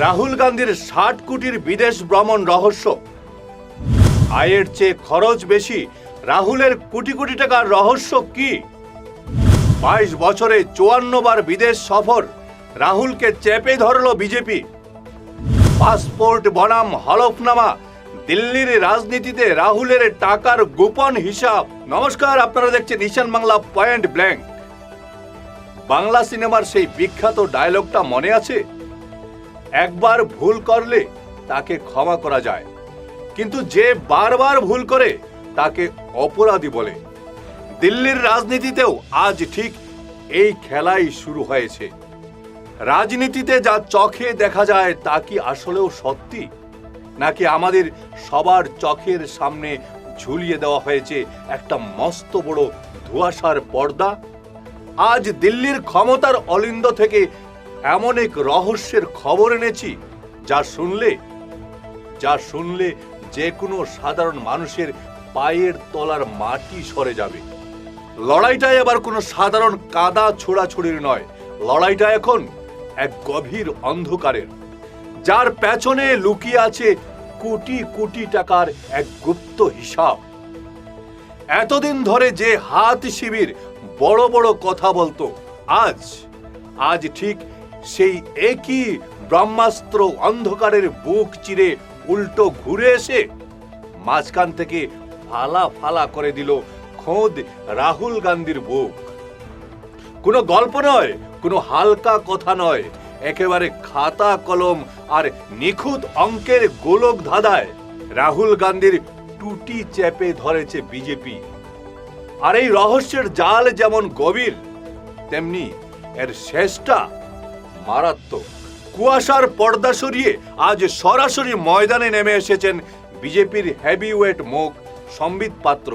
রাহুল গান্ধীর ৬০ কোটির বিদেশ ভ্রমণ রহস্য। আয়ের চেয়ে খরচ বেশি, রাহুলের কোটি কোটি টাকার রহস্য কি? ২২ বছরে ৫৪ বার বিদেশ সফর, রাহুলকে চেপে ধরল বিজেপি। পাসপোর্ট বনাম হলফনামা, দিল্লির রাজনীতিতে রাহুলের টাকার গোপন হিসাব। নমস্কার, আপনারা দেখছেন ঈশান বাংলা পয়েন্ট ব্ল্যাঙ্ক। বাংলা সিনেমার সেই বিখ্যাত ডায়লগটা মনে আছে? একবার ভুল করলে তাকে ক্ষমা করা যায়, কিন্তু যে বারবার ভুল করে তাকে অপরাধী বলে। দিল্লির রাজনীতিতেও আজ ঠিক এই খেলাই শুরু হয়েছে। রাজনীতিতে যা চোখে দেখা যায় তা কি আসলেও সত্যি, নাকি আমাদের সবার চোখের সামনে ঝুলিয়ে দেওয়া হয়েছে একটা মস্ত বড় ধোঁয়াশার পর্দা? আজ দিল্লির ক্ষমতার অলিন্দ থেকে এমন এক রহস্যের খবর এনেছি যা শুনলে যে কোনো সাধারণ মানুষের পায়ের তলার মাটি সরে যাবে। লড়াইটা এবার কোনো সাধারণ কাদা ছোড়াছুড়ির নয়, লড়াইটা এখন এক গভীর অন্ধকারের, যার পেছনে লুকিয়ে আছে কোটি কোটি টাকার এক গুপ্ত হিসাব। এতদিন ধরে যে হাত শিবির বড় বড় কথা বলতো, আজ ঠিক সেই একই ব্রহ্মাস্ত্র অন্ধকারের বুক চিরে উল্টো ঘুরে এসে মাঝখান থেকে ফালা ফালা করে দিল খোদ রাহুল গান্ধীর বুক। কোনো গল্প নয়, কোনো হালকা কথা নয়, একেবারে খাতা কলম আর নিখুঁত অঙ্কের গোলক ধাঁধায় রাহুল গান্ধীর টুটি চেপে ধরেছে বিজেপি। আর এই রহস্যের জাল যেমন গভীর, তেমনি এর শেষটা মারাত্মক। কুয়াশার পর্দা সরিয়ে আজ সরাসরি ময়দানে নেমে এসেছেন বিজেপির হেভিওয়েট মুখ সম্বিত পাত্র।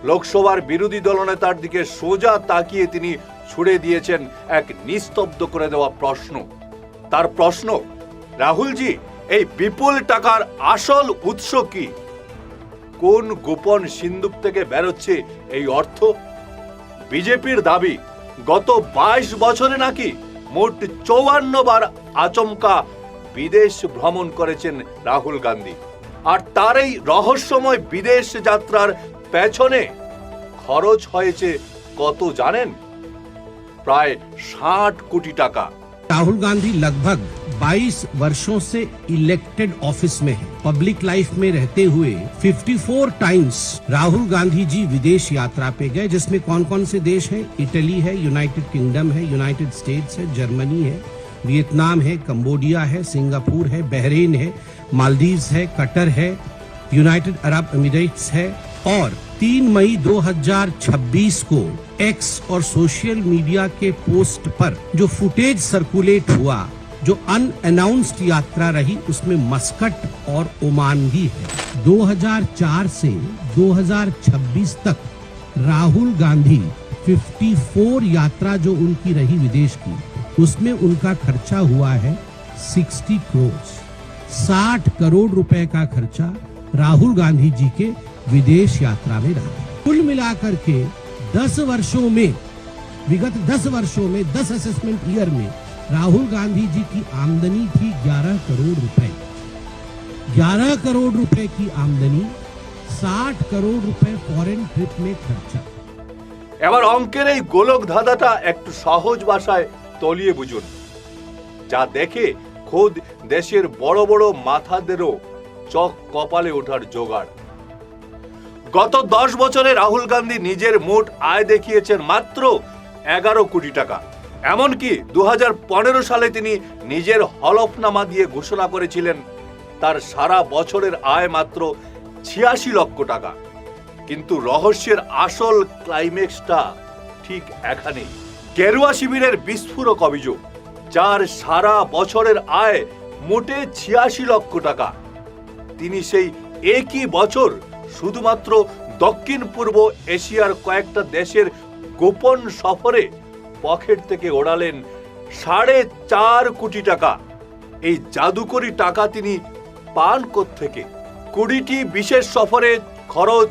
লোকসভার বিরোধী দলনেতার দিকে সোজা তাকিয়ে তিনি ছুড়ে দিয়েছেন এক নিস্তব্ধ করে দেওয়া প্রশ্ন। তার প্রশ্ন, রাহুলজি, এই বিপুল টাকার আসল উৎস কি? কোন গোপন সিন্দুক থেকে বেরোচ্ছে এই অর্থ? বিজেপির দাবি, গত ২২ বছরে নাকি মোট ৫৪ বার আচমকা বিদেশ ভ্রমণ করেছেন রাহুল গান্ধী। আর তার এই রহস্যময় বিদেশ যাত্রার পেছনে খরচ হয়েছে কত জানেন? প্রায় ৬০ কোটি টাকা। राहुल गांधी लगभग 22 वर्षों से इलेक्टेड ऑफिस में है। पब्लिक लाइफ में रहते हुए 54 टाइम्स राहुल गांधी जी विदेश यात्रा पे गए, जिसमें कौन कौन से देश हैं? इटली है, यूनाइटेड किंगडम है, यूनाइटेड स्टेट्स है, जर्मनी है, वियतनाम है, कंबोडिया है, सिंगापुर है, बहरीन है, मालदीव्स है, कतर है, यूनाइटेड अरब एमिरेट्स है। और 3 मई 2026 को एक्स और सोशल मीडिया के पोस्ट पर जो फुटेज सर्कुलेट हुआ, जो अनअनाउंस्ड यात्रा रही, उसमें मस्कट और ओमान भी है। 2004 से 2026 तक राहुल गांधी 54 यात्रा जो उनकी रही विदेश की, उसमें उनका खर्चा हुआ है 60 करोड़। 60 करोड़ रुपए का खर्चा राहुल गांधी जी के विदेश यात्रा में रहा। कुल मिलाकर के 10 वर्षों में, विगत 10 वर्षों में, 10 असेसमेंट ईयर में राहुल गांधी जी की आमदनी थी 11 करोड़ रुपए। 11 करोड़ रुपए की आमदनी, 60 करोड़ रुपए फॉरेन ट्रिप में खर्चा। এবার অঙ্কের এই গোলক ধাঁধাটা একটু সহজ ভাষায় তলিয়ে বুঝুন, যা দেখে খোদ দেশের বড় বড় মাথাদেরও চোখ কপালে ওঠার জোগাড়। গত 10 বছরে রাহুল গান্ধী নিজের মোট আয় দেখিয়েছেন মাত্র 11 কোটি টাকা। এমনকি 2015 সালে তিনি নিজের হলফনামা দিয়ে ঘোষণা করেছিলেন তার সারা বছরের আয় মাত্র 86 লক্ষ টাকা। কিন্তু রহস্যের আসল ক্লাইম্যাক্সটা ঠিক এখানেই। গেরুয়া শিবিরের বিস্ফোরক অভিযোগ, যার সারা বছরের আয় মোটে 86 লক্ষ টাকা, তিনি সেই একই বছর শুধুমাত্র দক্ষিণ পূর্ব এশিয়ার কয়েকটা দেশের গোপন সফরে পকেট থেকে ওড়ালেন 4.5 কোটি টাকা। এই জাদুকরি টাকা তিনি পান কোত্থেকে? 20টি বিশেষ সফরে খরচ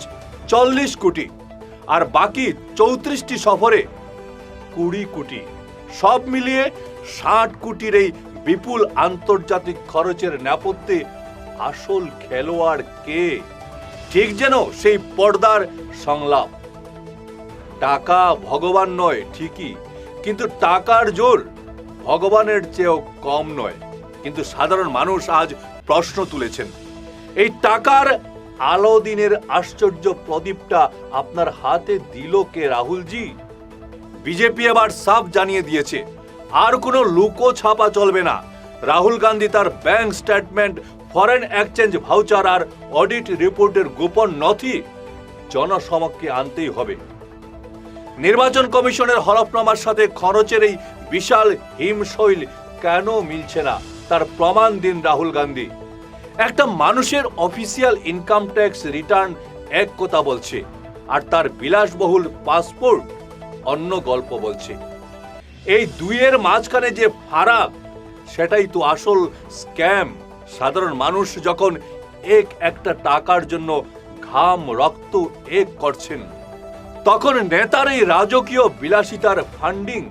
40 কোটি, আর বাকি 34টি সফরে 20 কোটি। সব মিলিয়ে 60 কোটির এই বিপুল আন্তর্জাতিক খরচের নেপথ্যে আসল খেলোয়াড় কে? ঠিক যেন সেই পর্দার সংলাপ, টাকা ভগবান নয় ঠিকই, কিন্তু টাকার জোর ভগবানের চেয়েও কম নয়। কিন্তু সাধারণ মানুষ আজ প্রশ্ন তুলেছেন, এই টাকার আলোদিনের আশ্চর্য প্রদীপটা আপনার হাতে দিল কে রাহুলজি? বিজেপি এবার সাফ জানিয়ে দিয়েছে, আর কোনো লুকো ছাপা চলবে না। রাহুল গান্ধী তার bank statement, foreign exchange voucher আর অডিট রিপোর্টের গোপন নথি জনসমক্ষে আনতেই হবে। নির্বাচন কমিশনের হলফনামার সাথে খরচের এই বিশাল হিমশৈল কেন মিলছে না তার প্রমাণ দিন রাহুল গান্ধী। একটা মানুষের অফিসিয়াল ইনকাম ট্যাক্স রিটার্ন এক কথা বলছে, আর তার বিলাসবহুল পাসপোর্ট অন্য গল্প বলছে। এই দুইয়ের মাঝখানে যে ফারাক, সেটাই তো আসল স্ক্যাম। সাধারণ মানুষ যখন একটা টাকার জন্য ঘাম রক্ত এক করছেন, তখন নেতার এই রাজকীয় বিলাসিতার ফান্ডিং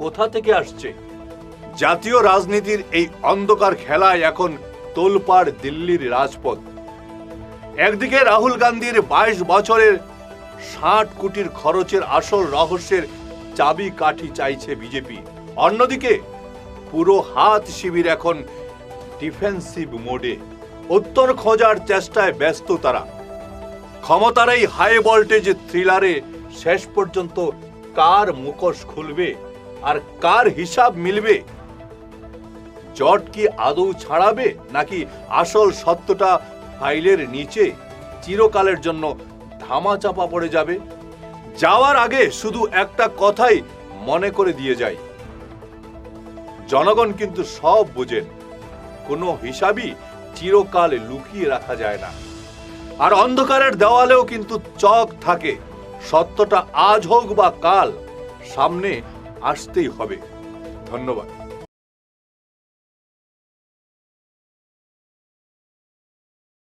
কোথা থেকে আসছে? জাতীয় রাজনীতির এই অন্ধকার খেলায় এখন তোলপাড় দিল্লির রাজপথ। একদিকে রাহুল গান্ধীর 22 বছরের 60 কোটির খরচের আসল রহস্যের চাবি কাঠি চাইছে বিজেপি, অন্যদিকে পুরো হাত শিবির এখন ডিফেন্সিভ মোডে, উত্তর খোঁজার চেষ্টায় ব্যস্ত তারা। ক্ষমতার এই হাই ভোল্টেজ থ্রিলারে শেষ পর্যন্ত কার মুখোশ খুলবে আর কার হিসাব মিলবে? জট কি আদৌ ছাড়াবে, নাকি আসল সত্যটা ফাইলের নিচে চিরকালের জন্য ধামাচাপা পড়ে যাবে? যাওয়ার আগে শুধু একটা কথাই মনে করে দিয়ে যাই, জনগণ কিন্তু সব বোঝেন, কোনো হিসাবই চিরকাল লুকিয়ে রাখা যায় না। আর অন্ধকারের দেওয়ালেও কিন্তু চক থাকে, সত্যটা আজ হোক বা কাল সামনে আসতেই হবে। ধন্যবাদ।